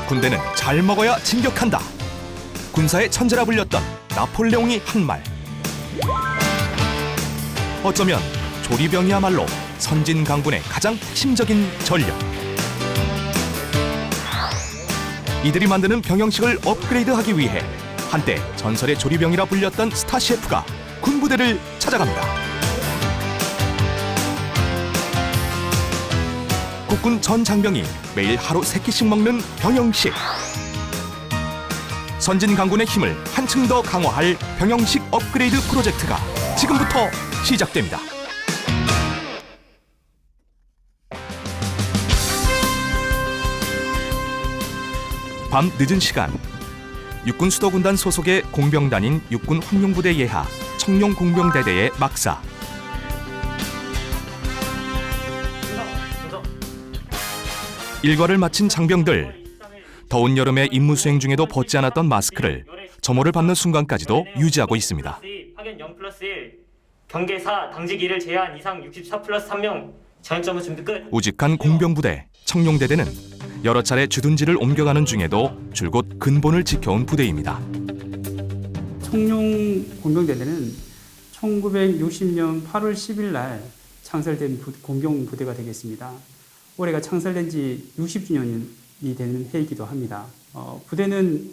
군대는 잘 먹어야 진격한다. 군사의 천재라 불렸던 나폴레옹이 한 말. 어쩌면 조리병이야말로 선진강군의 가장 핵심적인 전력. 이들이 만드는 병영식을 업그레이드하기 위해 한때 전설의 조리병이라 불렸던 스타 셰프가 군부대를 찾아갑니다. 국군 전 장병이 매일 하루 3끼씩 먹는 병영식. 선진강군의 힘을 한층 더 강화할 병영식 업그레이드 프로젝트가 지금부터 시작됩니다. 밤 늦은 시간, 육군 수도군단 소속의 공병단인 육군 황룡부대 예하 청룡공병대대의 막사. 일과를 마친 장병들, 더운 여름에 임무 수행 중에도 벗지 않았던 마스크를 점호를 받는 순간까지도 유지하고 있습니다. 파견 0+1, 경계 4, 당직 2를 제한 이상 64+3명, 전역점은 준비 끝. 우직한 공병부대 청룡대대는 여러 차례 주둔지를 옮겨가는 중에도 줄곧 근본을 지켜온 부대입니다. 청룡공병대대는 1960년 8월 10일 날 창설된 공병부대가 되겠습니다. 올해가 창설된 지 60주년이 되는 해이기도 합니다. 부대는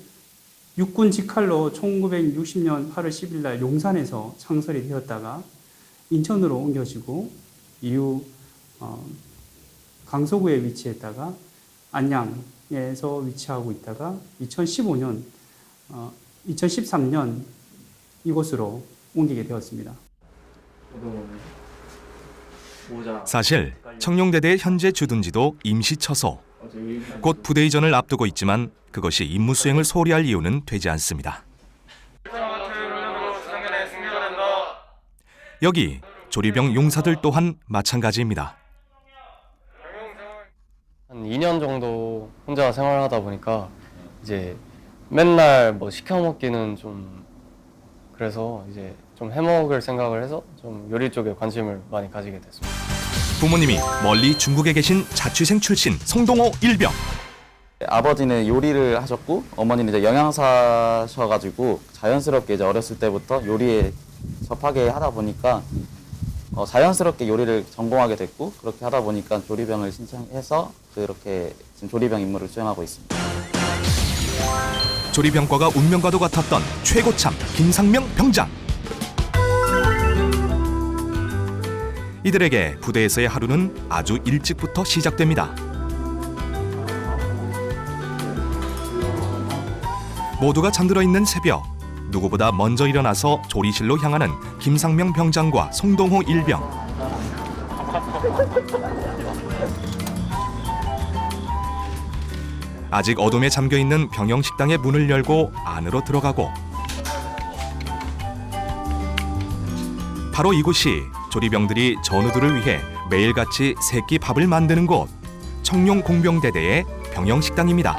육군 직할로 1960년 8월 10일 날 용산에서 창설이 되었다가 인천으로 옮겨지고 이후 강서구에 위치했다가 안양에서 위치하고 있다가 2013년 이곳으로 옮기게 되었습니다. 사실 청룡대대의 현재 주둔지도 임시처소. 곧 부대 이전을 앞두고 있지만 그것이 임무 수행을 소홀히 할 이유는 되지 않습니다. 여기 조리병 용사들 또한 마찬가지입니다. 한 2년 정도 혼자 생활하다 보니까 이제 맨날 뭐 시켜 먹기는 좀 그래서 이제 좀 해먹을 생각을 해서 좀 요리 쪽에 관심을 많이 가지게 됐습니다. 부모님이 멀리 중국에 계신 자취생 출신 송동호 일병. 아버지는 요리를 하셨고 어머니는 이제 영양사셔가지고 자연스럽게 이제 어렸을 때부터 요리에 접하게 하다 보니까 자연스럽게 요리를 전공하게 됐고 그렇게 하다 보니까 조리병을 신청해서 그렇게 지금 조리병 임무를 수행하고 있습니다. 조리병과가 운명과도 같았던 최고참 김상명 병장. 이들에게 부대에서의 하루는 아주 일찍부터 시작됩니다. 모두가 잠들어 있는 새벽, 누구보다 먼저 일어나서 조리실로 향하는 김상명 병장과 송동호 일병. 아직 어둠에 잠겨있는 병영식당의 문을 열고 안으로 들어가고, 바로 이곳이 조리병들이 전우들을 위해 매일같이 세 끼 밥을 만드는 곳, 청룡공병대대의 병영식당입니다.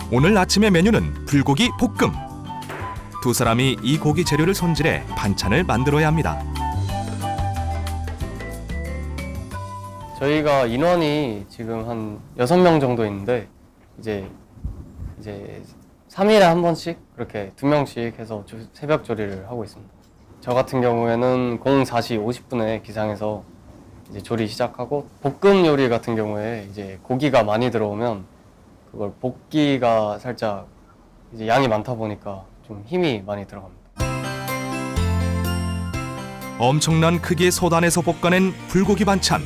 오늘 아침의 메뉴는 불고기 볶음. 두 사람이 이 고기 재료를 손질해 반찬을 만들어야 합니다. 저희가 인원이 지금 한 6명 정도 있는데 이제 3일에 한 번씩 그렇게 2명씩 해서 새벽 조리를 하고 있습니다. 저 같은 경우에는 04시 50분에 기상해서 이제 조리 시작하고, 볶음 요리 같은 경우에 이제 고기가 많이 들어오면 그걸 볶기가 살짝 이제 양이 많다 보니까 좀 힘이 많이 들어갑니다. 엄청난 크기의 소단에서 볶아낸 불고기 반찬.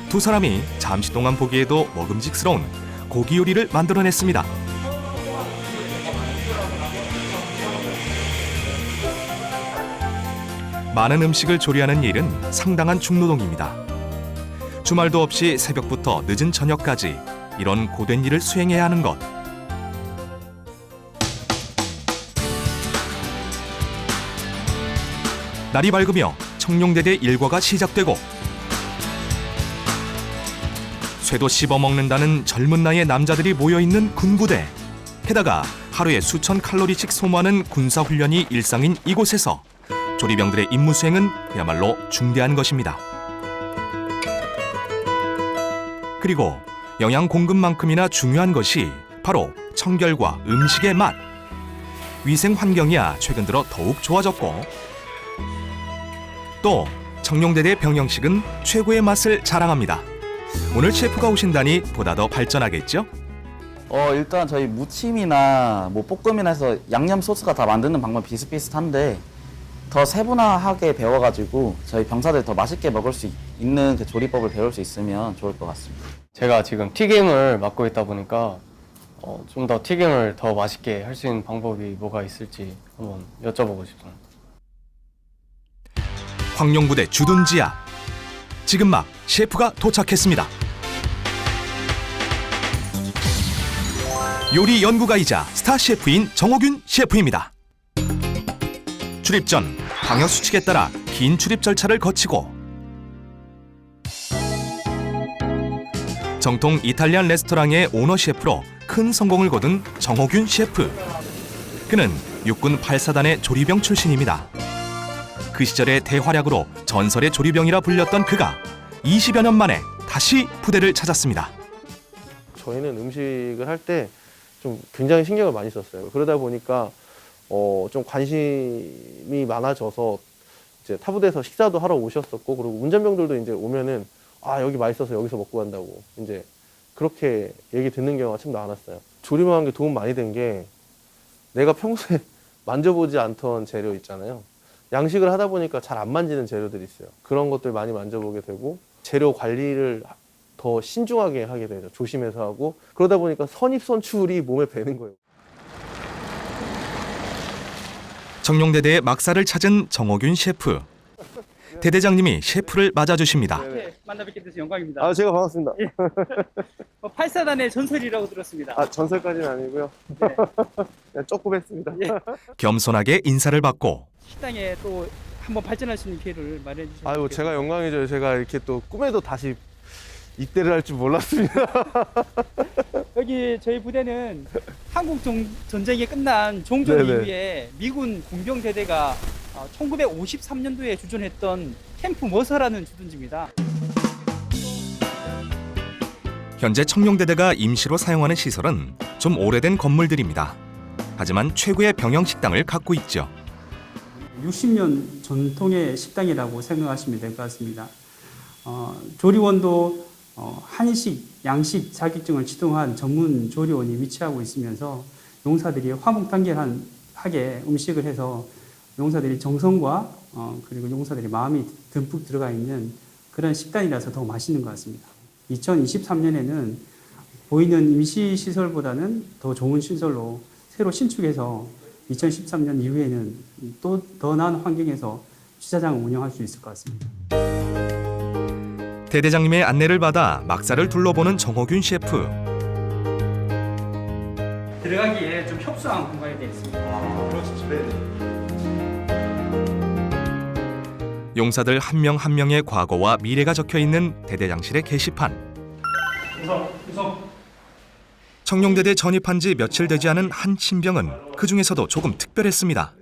두 사람이 잠시 동안 보기에도 먹음직스러운 고기 요리를 만들어냈습니다. 많은 음식을 조리하는 일은 상당한 중노동입니다. 주말도 없이 새벽부터 늦은 저녁까지 이런 고된 일을 수행해야 하는 것. 날이 밝으며 청룡대대 일과가 시작되고, 쇠도 씹어먹는다는 젊은 나이의 남자들이 모여있는 군부대. 게다가 하루에 수천 칼로리씩 소모하는 군사훈련이 일상인 이곳에서 조리병들의 임무 수행은 그야말로 중대한 것입니다. 그리고 영양 공급만큼이나 중요한 것이 바로 청결과 음식의 맛. 위생 환경이야 최근 들어 더욱 좋아졌고 또 청룡대대 병영식은 최고의 맛을 자랑합니다. 오늘 셰프가 오신다니 보다 더 발전하겠죠? 일단 저희 무침이나 뭐 볶음이나 해서 양념 소스가 다 만드는 방법 비슷비슷한데 더 세분화하게 배워가지고 저희 병사들 더 맛있게 먹을 수 있는 그 조리법을 배울 수 있으면 좋을 것 같습니다. 제가 지금 튀김을 맡고 있다 보니까 좀 더 튀김을 더 맛있게 할 수 있는 방법이 뭐가 있을지 한번 여쭤보고 싶습니다. 황룡부대 주둔지하. 지금 막 셰프가 도착했습니다. 요리 연구가이자 스타 셰프인 정호균 셰프입니다. 출입 전 방역 수칙에 따라 긴 출입 절차를 거치고 정통 이탈리안 레스토랑의 오너 셰프로 큰 성공을 거둔 정호균 셰프. 그는 육군 8사단의 조리병 출신입니다. 그 시절의 대활약으로 전설의 조리병이라 불렸던 그가 20여 년 만에 다시 부대를 찾았습니다. 저희는 음식을 할 때 좀 굉장히 신경을 많이 썼어요. 그러다 보니까 좀 관심이 많아져서 이제 타부대에서 식사도 하러 오셨었고, 그리고 운전병들도 이제 오면은 여기 맛있어서 여기서 먹고 간다고 이제 그렇게 얘기 듣는 경우가 참 많았어요. 조리만 한 게 도움 많이 된 게 내가 평소에 만져보지 않던 재료 있잖아요. 양식을 하다 보니까 잘 안 만지는 재료들이 있어요. 그런 것들 많이 만져보게 되고 재료 관리를 더 신중하게 하게 되죠. 조심해서 하고 그러다 보니까 선입선출이 몸에 배는 거예요. 청룡대대의 막사를 찾은 정호균 셰프. 대대장님이 셰프를 맞아주십니다. 네, 만나 뵙게 돼서 영광입니다. 제가 반갑습니다. 8사단의 전설이라고 들었습니다. 전설까지는 아니고요. 네. 그냥 조금 했습니다. 겸손하게 인사를 받고 식당에 또 한번 발전할 수 있는 기회를 마련해 주셔서 제가 영광이죠. 제가 이렇게 또 꿈에도 다시 입대를 할 줄 몰랐습니다. 여기 저희 부대는 한국 전쟁이 끝난 종전 네네. 이후에 미군 공병대대가 1953년도에 주둔했던 캠프 머서라는 주둔지입니다. 현재 청룡대대가 임시로 사용하는 시설은 좀 오래된 건물들입니다. 하지만 최고의 병영식당을 갖고 있죠. 60년 전통의 식당이라고 생각하시면 될 것 같습니다. 조리원도 한식, 양식 자격증을 취득한 전문 조리원이 위치하고 있으면서 용사들이 화목단결하게 음식을 해서 용사들이 정성과 그리고 용사들이 마음이 듬뿍 들어가 있는 그런 식단이라서 더 맛있는 것 같습니다. 2023년에는 보이는 임시시설보다는 더 좋은 시설로 새로 신축해서 2013년 이후에는 또 더 나은 환경에서 주차장을 운영할 수 있을 것 같습니다. 대대장님의 안내를 받아 막사를 둘러보는 정호균 셰프. 들어가기에 좀 협소한 공간이 되어 있습니다. 그렇죠. 네. 용사들 한 명 한 명의 과거와 미래가 적혀 있는 대대장실의 게시판. 청룡대대 전입한 지 며칠 되지 않은 한 신병은 그 중에서도 조금 특별했습니다.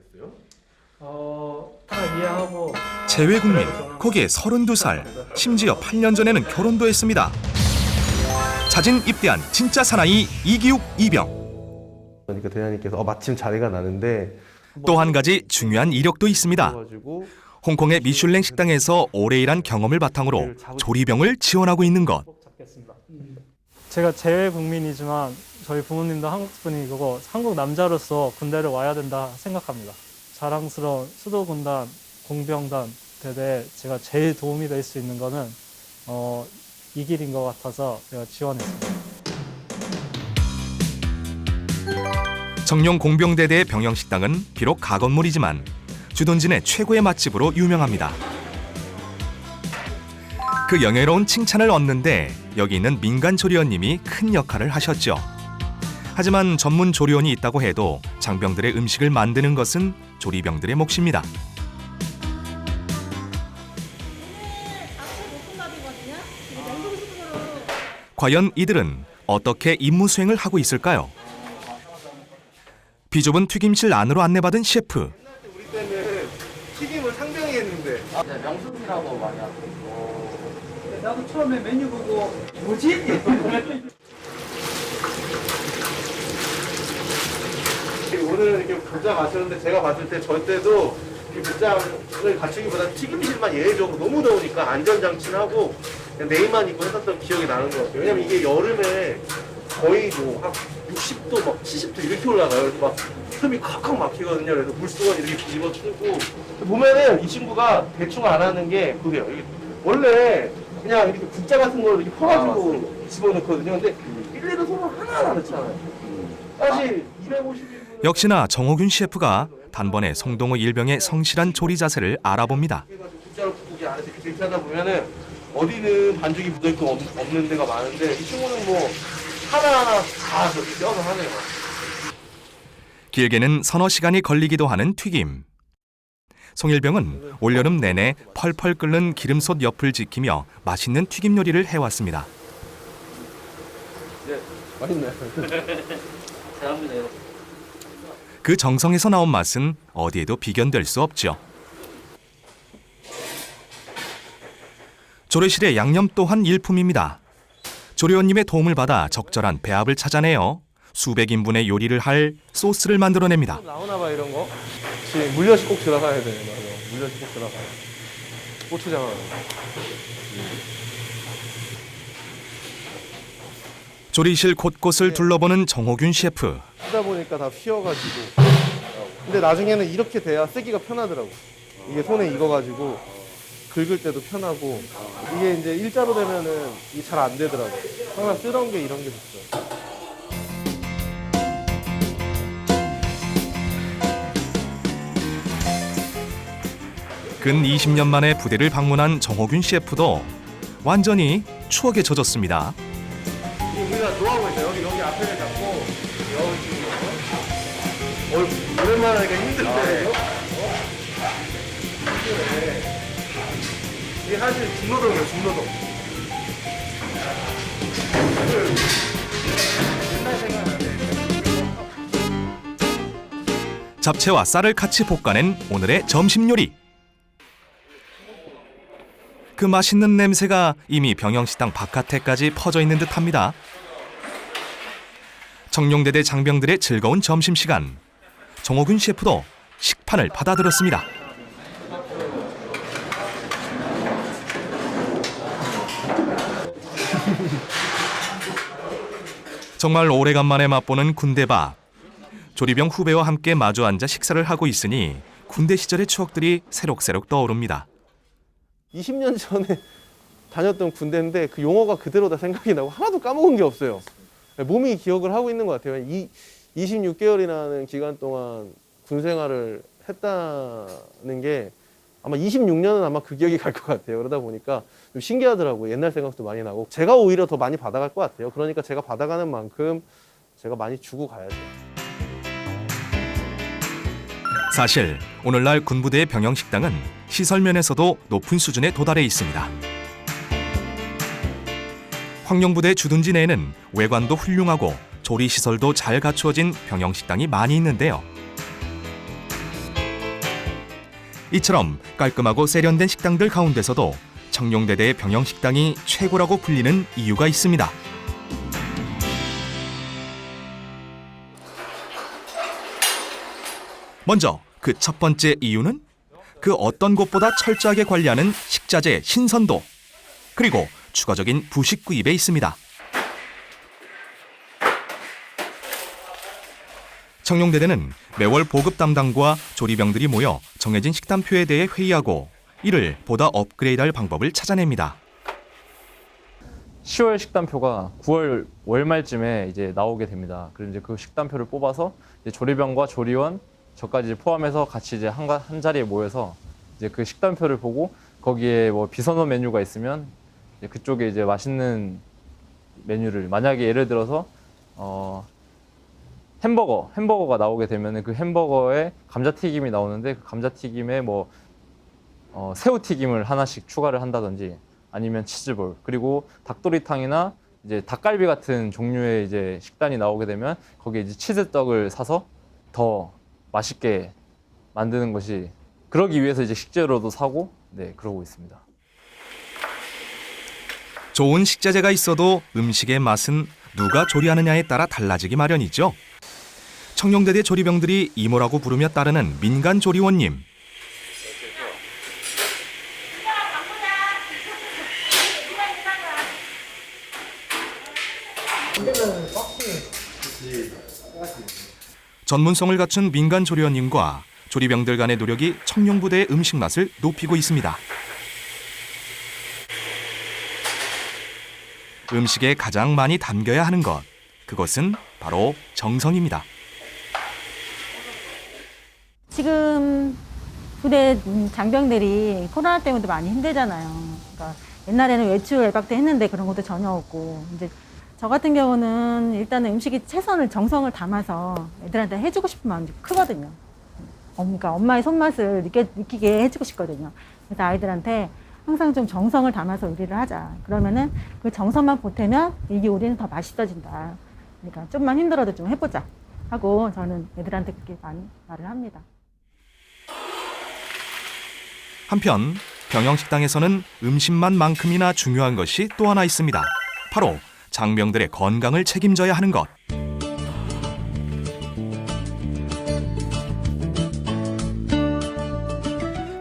다 이해하고 재외국민, 거기에 32살, 심지어 8년 전에는 결혼도 했습니다. 자진 입대한 진짜 사나이 이기욱 이병. 그러니까 대장님께서 마침 자리가 나는데 또 한 가지 중요한 이력도 있습니다. 가지고 홍콩의 미슐랭 식당에서 오래 일한 경험을 바탕으로 조리병을 지원하고 있는 것. 제가 재외국민이지만 저희 부모님도 한국 분이고 한국 남자로서 군대를 와야 된다 생각합니다. 자랑스러운 수도군단, 공병단 대대에 제가 제일 도움이 될 수 있는 거는 이 길인 것 같아서 제가 지원했습니다. 청룡 공병대대의 병영식당은 비록 가건물이지만 주둔진의 최고의 맛집으로 유명합니다. 그 영예로운 칭찬을 얻는데 여기 있는 민간 조리원님이 큰 역할을 하셨죠. 하지만 전문 조리원이 있다고 해도 장병들의 음식을 만드는 것은 조리병들의 몫입니다. 과연 이들은 어떻게 임무 수행을 하고 있을까요? 비좁은 튀김실 안으로 안내받은 셰프. 우리 때는 튀김을 상병이 했는데 명수이라고 많이 하고 나도 처음에 메뉴 보고 뭐지? 오늘 이렇게 분장 마셨는데 제가 봤을 때 저 때도 이 분장을 갖추기보다 튀김실만 예외적으로 너무 더우니까 안전장치를 하고 그냥 네임만 입고 했었던 기억이 나는 것 같아요. 왜냐면 이게 여름에 거의 뭐 한 60도 막 70도 이렇게 올라가요. 그래서 막 틈이 콱콱 막히거든요. 그래서 물수건 이렇게 뒤집어 쓰고 보면은 이 친구가 대충 안 하는 게 그게요. 이게 원래 그냥 이렇게 국자 같은 걸 이렇게 퍼가지고 집어넣거든요. 근데 일일이 손을 하나하나 넣잖아요. 사실 250일 역시나 정호균 셰프가 단번에 성동의 일병의 성실한 조리 자세를 알아봅니다. 국자로 국이 안에서 이렇게 하다 보면은 어디는 반죽이 묻어있고 없는 데가 많은데 이 친구는 뭐 하나하나 다 저렇게 껴서 하네요. 길게는 서너 시간이 걸리기도 하는 튀김. 송일병은 올여름 내내 펄펄 끓는 기름솥 옆을 지키며 맛있는 튀김 요리를 해왔습니다. 맛있네. 잘합니다. 그 정성에서 나온 맛은 어디에도 비견될 수 없죠. 조리실의 양념 또한 일품입니다. 조리원님의 도움을 받아 적절한 배합을 찾아내어 수백 인분의 요리를 할 소스를 만들어냅니다. 나오나 봐 이런 거. 지금 물엿이 꼭 들어가야 돼. 맞아. 물엿이 꼭 들어가요. 고추장은. 조리실 곳곳을 둘러보는 정호균 셰프. 쓰다 보니까 다 휘어가지고. 근데 나중에는 이렇게 돼야 쓰기가 편하더라고. 이게 손에 익어가지고 긁을 때도 편하고. 이게 이제 일자로 되면은 이게 잘 안 되더라고. 항상 쓰던 게 이런 게 좋죠. 근 20년 만에 부대를 방문한 정호균 셰프도 완전히 추억에 젖었습니다. 우리가 노하고 있어요. 여기 앞에를 잡고 여기 오랜만에 하니까 힘든데. 이게 사실 중노동이에요. 중노동. 잡채와 쌀을 같이 볶아낸 오늘의 점심 요리. 그 맛있는 냄새가 이미 병영식당 바깥에까지 퍼져 있는 듯합니다. 청룡대대 장병들의 즐거운 점심시간. 정호균 셰프도 식판을 받아들었습니다. 정말 오래간만에 맛보는 군대밥. 조리병 후배와 함께 마주 앉아 식사를 하고 있으니 군대 시절의 추억들이 새록새록 떠오릅니다. 20년 전에 다녔던 군대인데 그 용어가 그대로 다 생각이 나고 하나도 까먹은 게 없어요. 몸이 기억을 하고 있는 것 같아요. 26개월이라는 기간 동안 군 생활을 했다는 게 아마 26년은 아마 그 기억이 갈 것 같아요. 그러다 보니까 좀 신기하더라고요. 옛날 생각도 많이 나고. 제가 오히려 더 많이 받아갈 것 같아요. 그러니까 제가 받아가는 만큼 제가 많이 주고 가야죠. 사실 오늘날 군부대의 병영식당은 시설 면에서도 높은 수준에 도달해 있습니다. 황룡부대 주둔지 내에는 외관도 훌륭하고 조리시설도 잘 갖추어진 병영식당이 많이 있는데요. 이처럼 깔끔하고 세련된 식당들 가운데서도 청룡대대의 병영식당이 최고라고 불리는 이유가 있습니다. 먼저 그 첫 번째 이유는 그 어떤 곳보다 철저하게 관리하는 식자재의 신선도, 그리고 추가적인 부식 구입에 있습니다. 청룡대대는 매월 보급 담당과 조리병들이 모여 정해진 식단표에 대해 회의하고 이를 보다 업그레이드할 방법을 찾아냅니다. 10월 식단표가 9월 월말쯤에 이제 나오게 됩니다. 그리고 이제 그 식단표를 뽑아서 이제 조리병과 조리원 저까지 이제 포함해서 같이 이제 한 자리에 모여서 이제 그 식단표를 보고 거기에 뭐 비선호 메뉴가 있으면 이제 그쪽에 이제 맛있는 메뉴를 만약에 예를 들어서 햄버거가 나오게 되면은 그 햄버거에 감자튀김이 나오는데 그 감자튀김에 뭐 새우튀김을 하나씩 추가를 한다든지 아니면 치즈볼, 그리고 닭도리탕이나 이제 닭갈비 같은 종류의 이제 식단이 나오게 되면 거기에 이제 치즈떡을 사서 더 맛있게 만드는 것이, 그러기 위해서 이제 식재료도 사고, 네, 그러고 있습니다. 좋은 식자재가 있어도 음식의 맛은 누가 조리하느냐에 따라 달라지기 마련이죠. 청룡대대 조리병들이 이모라고 부르며 따르는 민간 조리원님. 전문성을 갖춘 민간 조리원님과 조리병들 간의 노력이 청룡부대의 음식 맛을 높이고 있습니다. 음식에 가장 많이 담겨야 하는 것, 그것은 바로 정성입니다. 지금 부대 장병들이 코로나 때문에 많이 힘들잖아요. 그러니까 옛날에는 외출 외박 때 했는데 그런 것도 전혀 없고, 이제 저 같은 경우는 일단은 음식이 최선을 정성을 담아서 애들한테 해주고 싶은 마음이 크거든요. 그러니까 엄마의 손맛을 느끼게 해주고 싶거든요. 그래서 아이들한테 항상 좀 정성을 담아서 요리를 하자. 그러면은 그 정성만 보태면 이 요리는 더 맛있어진다. 그러니까 좀만 힘들어도 좀 해보자 하고 저는 애들한테 그렇게 많이 말을 합니다. 한편 병영식당에서는 음식만큼이나 중요한 것이 또 하나 있습니다. 바로 장병들의 건강을 책임져야 하는 것.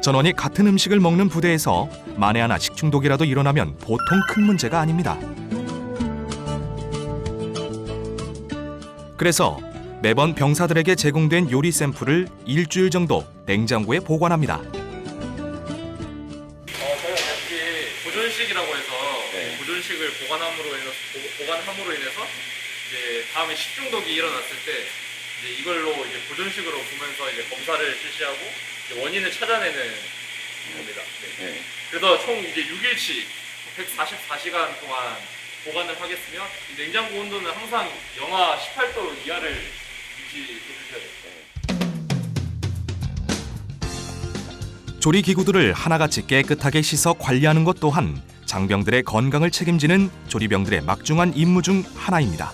전원이 같은 음식을 먹는 부대에서 만에 하나 식중독이라도 일어나면 보통 큰 문제가 아닙니다. 그래서 매번 병사들에게 제공된 요리 샘플을 일주일 정도 냉장고에 보관합니다. 저희가 이게 보존식이라고 해서 보존식을 보관함으로 인해서 이제 다음에 식중독이 일어났을 때 이제 이걸로 이제 보존식으로 보면서 이제 검사를 실시하고 이제 원인을 찾아내는 겁니다. 네. 그래서 총 이제 6일치 144시간 동안 보관을 하겠으며 이 냉장고 온도는 항상 영하 18도 이하를 유지해 주셔야 돼요. 조리 기구들을 하나같이 깨끗하게 씻어 관리하는 것 또한 장병들의 건강을 책임지는 조리병들의 막중한 임무 중 하나입니다.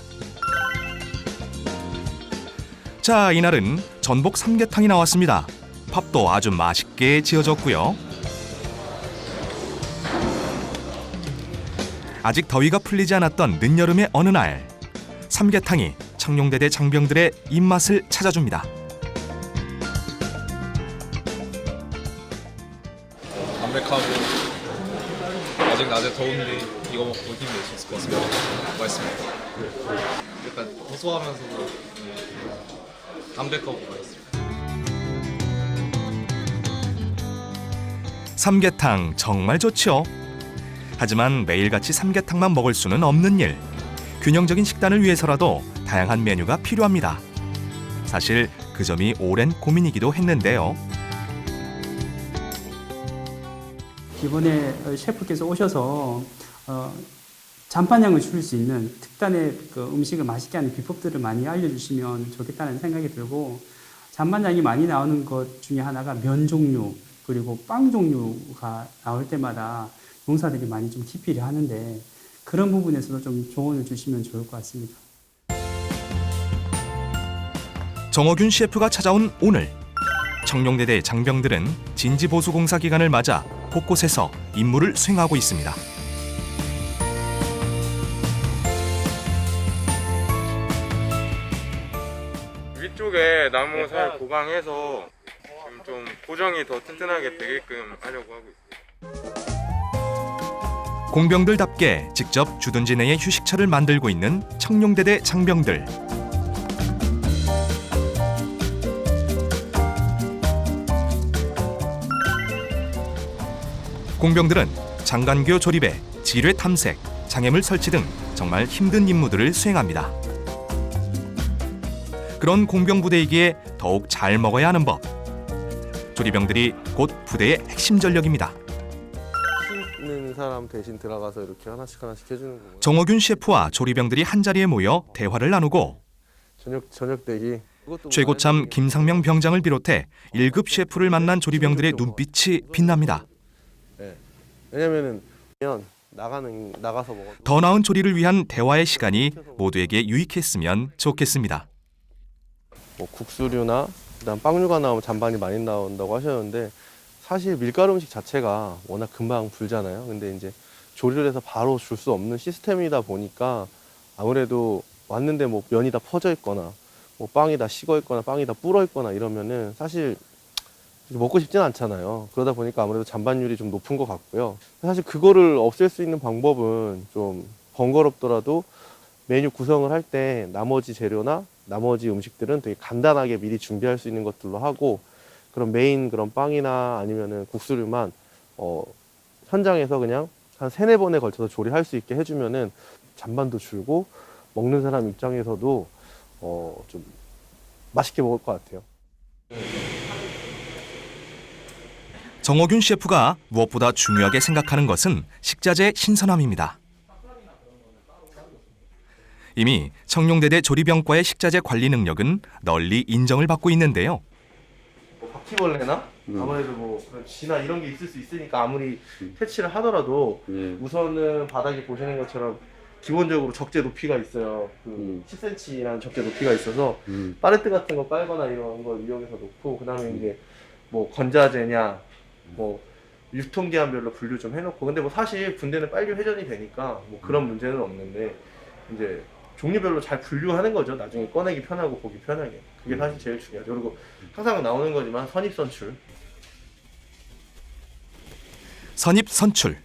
자, 이날은 전복 삼계탕이 나왔습니다. 밥도 아주 맛있게 지어졌고요. 아직 더위가 풀리지 않았던 늦여름의 어느 날, 삼계탕이 청룡대대 장병들의 입맛을 찾아줍니다. 담백하고 아직 낮에 더운데 이거 먹고 힘낼 수 있을 것 같습니다. 맛있습니다. 약간 고소하면서도 담백하고 맛있습니다. 삼계탕 정말 좋죠. 하지만 매일같이 삼계탕만 먹을 수는 없는 일. 균형적인 식단을 위해서라도 다양한 메뉴가 필요합니다. 사실 그 점이 오랜 고민이기도 했는데요. 이번에 셰프께서 오셔서 잔반량을 줄일 수 있는 특단의 그 음식을 맛있게 하는 비법들을 많이 알려주시면 좋겠다는 생각이 들고, 잔반량이 많이 나오는 것 중에 하나가 면 종류 그리고 빵 종류가 나올 때마다 용사들이 많이 좀 기피를 하는데, 그런 부분에서도 좀 조언을 주시면 좋을 것 같습니다. 정호균 셰프가 찾아온 오늘, 청룡대대 장병들은 진지보수공사 기간을 맞아 곳곳에서 임무를 수행하고 있습니다. 위쪽에 나무 잘 보강해서 지금 좀 고정이 더 튼튼하게 되게끔 하려고 하고 있습니다. 공병들답게 직접 주둔지 내에 휴식처를 만들고 있는 청룡대대 장병들. 공병들은 장관교 조립에 지뢰 탐색, 장애물 설치 등 정말 힘든 임무들을 수행합니다. 그런 공병부대이기에 더욱 잘 먹어야 하는 법. 조리병들이 곧 부대의 핵심 전력입니다. 씻는 사람 대신 들어가서 이렇게 하나씩 해주는 거고. 정호균 셰프와 조리병들이 한자리에 모여 대화를 나누고, 저녁 대기. 최고참 김상명 병장을 비롯해 1급 셰프를 만난 조리병들의 눈빛이 빛납니다. 네. 왜냐면은 나가서 먹어. 더 나은 조리를 위한 대화의 시간이 모두에게 유익했으면 좋겠습니다. 뭐 국수류나 그다음 빵류가 나오면 잔반이 많이 나온다고 하셨는데, 사실 밀가루 음식 자체가 워낙 금방 불잖아요. 근데 이제 조리를 해서 바로 줄 수 없는 시스템이다 보니까 아무래도 왔는데 뭐 면이 다 퍼져 있거나 뭐 빵이 다 식어 있거나 빵이 다 불어 있거나 이러면은 사실 먹고 싶진 않잖아요. 그러다 보니까 아무래도 잔반율이 좀 높은 것 같고요. 사실 그거를 없앨 수 있는 방법은 좀 번거롭더라도 메뉴 구성을 할 때 나머지 재료나 나머지 음식들은 되게 간단하게 미리 준비할 수 있는 것들로 하고, 그런 메인 그런 빵이나 아니면은 국수류만 현장에서 그냥 한 3-4번에 걸쳐서 조리할 수 있게 해주면은 잔반도 줄고 먹는 사람 입장에서도 좀 맛있게 먹을 것 같아요. 정호균 셰프가 무엇보다 중요하게 생각하는 것은 식자재 신선함입니다. 이미 청룡대대 조리병과의 식자재 관리 능력은 널리 인정을 받고 있는데요. 바퀴벌레나 아무래도 뭐 그런 쥐나 이런 게 있을 수 있으니까 아무리 퇴치를 하더라도 우선은 바닥에 보시는 것처럼 기본적으로 적재 높이가 있어요. 그 10cm라는 적재 높이가 있어서 파레트 같은 거 깔거나 이런 걸 이용해서 놓고, 그다음에 이제 뭐 건자재냐 뭐 유통기한별로 분류 좀 해놓고. 근데 뭐 사실 분대는 빨리 회전이 되니까 뭐 그런 문제는 없는데, 이제 종류별로 잘 분류하는 거죠. 나중에 꺼내기 편하고 보기 편하게. 그게 사실 제일 중요하죠. 그리고 항상 나오는 거지만 선입선출. 선입선출.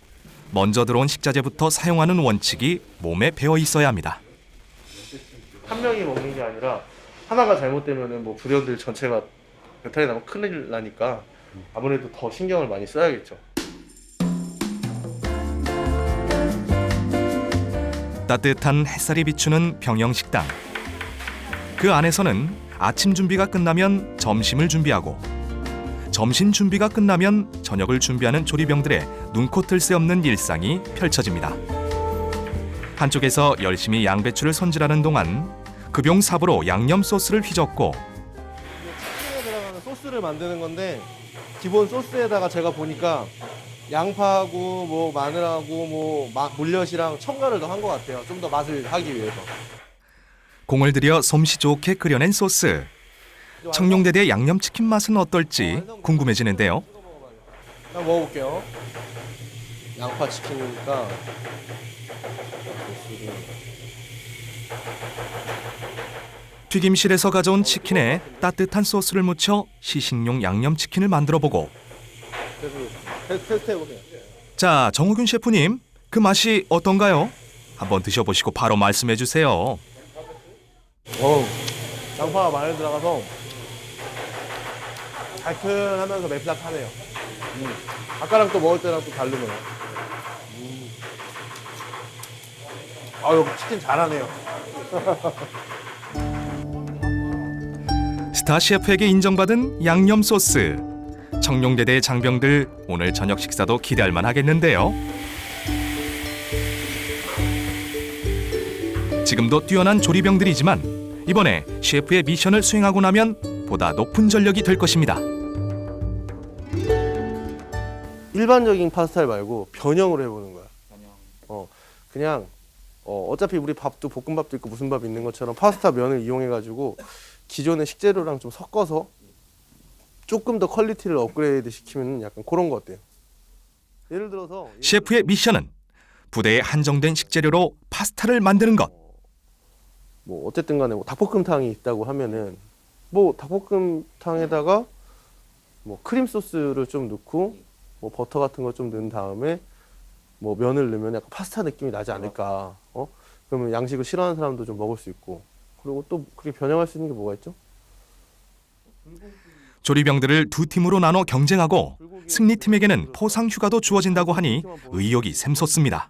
먼저 들어온 식자재부터 사용하는 원칙이 몸에 배어 있어야 합니다. 한 명이 먹는 게 아니라 하나가 잘못되면은 뭐 부대원들 전체가 배탈이 나면 큰일 나니까 아무래도 더 신경을 많이 써야겠죠. 따뜻한 햇살이 비추는 병영식당. 그 안에서는 아침 준비가 끝나면 점심을 준비하고, 점심 준비가 끝나면 저녁을 준비하는 조리병들의 눈코 뜰 새 없는 일상이 펼쳐집니다. 한쪽에서 열심히 양배추를 손질하는 동안 급용삽으로 양념 소스를 휘젓고, 치킨에 들어가는 소스를 만드는 건데, 기본 소스에다가 제가 보니까 양파하고 뭐 마늘하고 뭐 물엿이랑 첨가를 더 한 것 같아요. 좀 더 맛을 하기 위해서. 공을 들여 솜씨 좋게 끓여낸 소스. 청룡대대 양념치킨 맛은 어떨지 궁금해지는데요. 한번 먹어볼게요. 양파 치킨이니까. 튀김실에서 가져온 치킨에 따뜻한 소스를 묻혀 시식용 양념치킨을 만들어보고, 테스트 해보세요. 자, 정호균 셰프님, 그 맛이 어떤가요? 한번 드셔보시고 바로 말씀해주세요. 양파가 마늘 들어가서 달큰하면서 맵싹하네요. 아까랑 또 먹을 때랑 또 다르네요. 아유, 치킨 잘하네요. 스타 셰프에게 인정받은 양념 소스. 청룡대대 장병들 오늘 저녁 식사도 기대할 만하겠는데요. 지금도 뛰어난 조리병들이지만 이번에 셰프의 미션을 수행하고 나면 보다 높은 전력이 될 것입니다. 일반적인 파스타를 말고 변형으로 해보는 거야. 그냥 어차피 우리 밥도 볶음밥도 있고 무슨 밥 있는 것처럼 파스타 면을 이용해가지고 기존의 식재료랑 좀 섞어서 조금 더 퀄리티를 업그레이드 시키면 약간 그런 거 어때요? 예를 들어서 셰프의 미션은 부대에 한정된 식재료로 파스타를 만드는 것. 뭐 어쨌든 간에 뭐 닭볶음탕이 있다고 하면은 뭐 닭볶음탕에다가 뭐 크림 소스를 좀 넣고 뭐 버터 같은 거 좀 넣은 다음에 뭐 면을 넣으면 약간 파스타 느낌이 나지 않을까. 그러면 양식을 싫어하는 사람도 좀 먹을 수 있고, 그리고 또 그렇게 변형할 수 있는 게 뭐가 있죠? 조리병들을 두 팀으로 나눠 경쟁하고 승리팀에게는 포상 휴가도 주어진다고 하니 의욕이 샘솟습니다.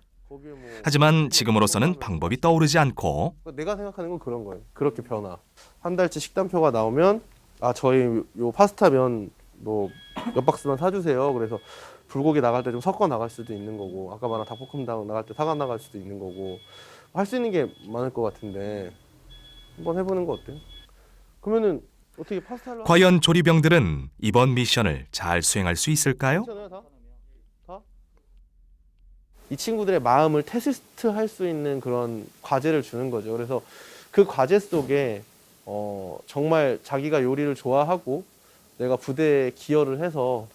하지만 지금으로서는 방법이 떠오르지 않고, 내가 생각하는 건 그런 거예요. 그렇게 변화. 한 달치 식단표가 나오면 저희 요 파스타 면 뭐 몇 박스만 사주세요. 그래서 불고기 나갈 때 좀 섞어 나갈 수도 있는 거고, 아까 말한 닭볶음탕 나갈 때 사가 나갈 수도 있는 거고, 할 수 있는 게 많을 것 같은데 한번 해보는 거 어때요? 그러면은 어떻게 파스타를 과연 조리병들은 이번 미션을 잘 수행할 수 있을까요? 괜찮아요, 다? 이 친구들의 마음을 테스트할 수 있는 그런 과제를 주는 거죠. 그래서 그 과제 속에 정말 자기가 요리를 좋아하고 내가 부대에 기여를 해서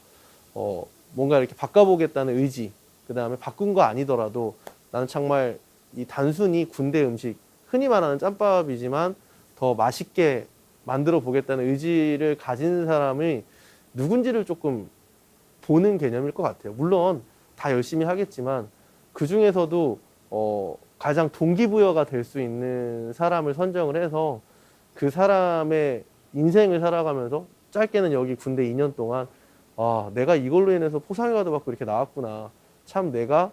뭔가 이렇게 바꿔보겠다는 의지, 그다음에 바꾼 거 아니더라도 나는 정말 이 단순히 군대 음식, 흔히 말하는 짬밥이지만 더 맛있게 만들어 보겠다는 의지를 가진 사람이 누군지를 조금 보는 개념일 것 같아요. 물론 다 열심히 하겠지만 그 중에서도 가장 동기부여가 될 수 있는 사람을 선정을 해서 그 사람의 인생을 살아가면서 짧게는 여기 군대 2년 동안 아, 내가 이걸로 인해서 포상휴가도 받고 이렇게 나왔구나. 참 내가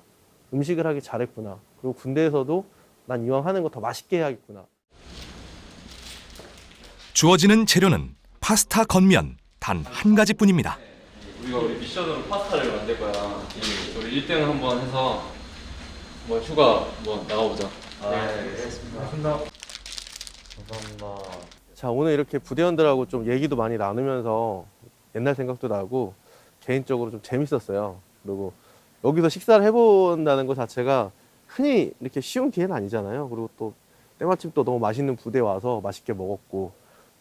음식을 하기 잘했구나. 그리고 군대에서도 난 이왕 하는 거 더 맛있게 해야겠구나. 주어지는 재료는 파스타 건면 단 한 가지뿐입니다. 우리 미션으로 파스타를 만들 거야. 우리 1등 한번 해서 뭐 휴가 뭐 나가보자. 네, 알겠습니다. 감사합니다. 자, 오늘 이렇게 부대원들하고 좀 얘기도 많이 나누면서 옛날 생각도 나고 개인적으로 좀 재밌었어요. 그리고 여기서 식사를 해본다는 것 자체가 흔히 이렇게 쉬운 기회는 아니잖아요. 그리고 또 때마침 또 너무 맛있는 부대 와서 맛있게 먹었고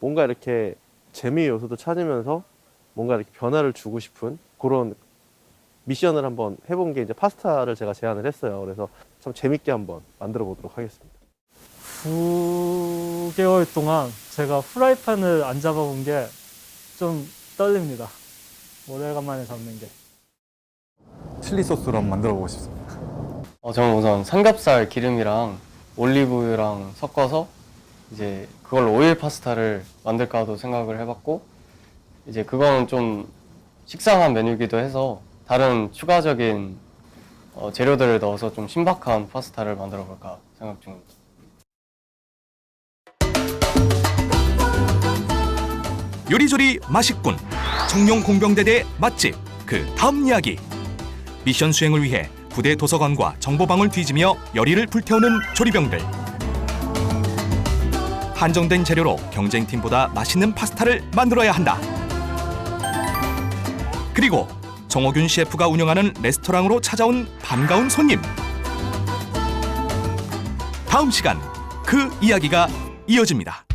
뭔가 이렇게 재미의 요소도 찾으면서 뭔가 이렇게 변화를 주고 싶은 그런 미션을 한번 해본 게 이제 파스타를 제가 제안을 했어요. 그래서 참 재밌게 한번 만들어 보도록 하겠습니다. 9개월 동안 제가 프라이팬을 안 잡아본 게 좀 떨립니다. 오래간만에 잡는 게. 칠리 소스로 한번 만들어 보고 싶습니다. 저는 우선 삼겹살 기름이랑 올리브유랑 섞어서 이제 그걸로 오일 파스타를 만들까도 생각을 해봤고 이제 그건 좀 식상한 메뉴이기도 해서 다른 추가적인 재료들을 넣어서 좀 신박한 파스타를 만들어 볼까 생각 중입니다. 요리조리 맛있군. 청룡 공병대대 맛집 그 다음 이야기. 미션 수행을 위해 부대 도서관과 정보방을 뒤지며 열의를 불태우는 조리병들. 한정된 재료로 경쟁팀보다 맛있는 파스타를 만들어야 한다. 그리고 정호균 셰프가 운영하는 레스토랑으로 찾아온 반가운 손님. 다음 시간 그 이야기가 이어집니다.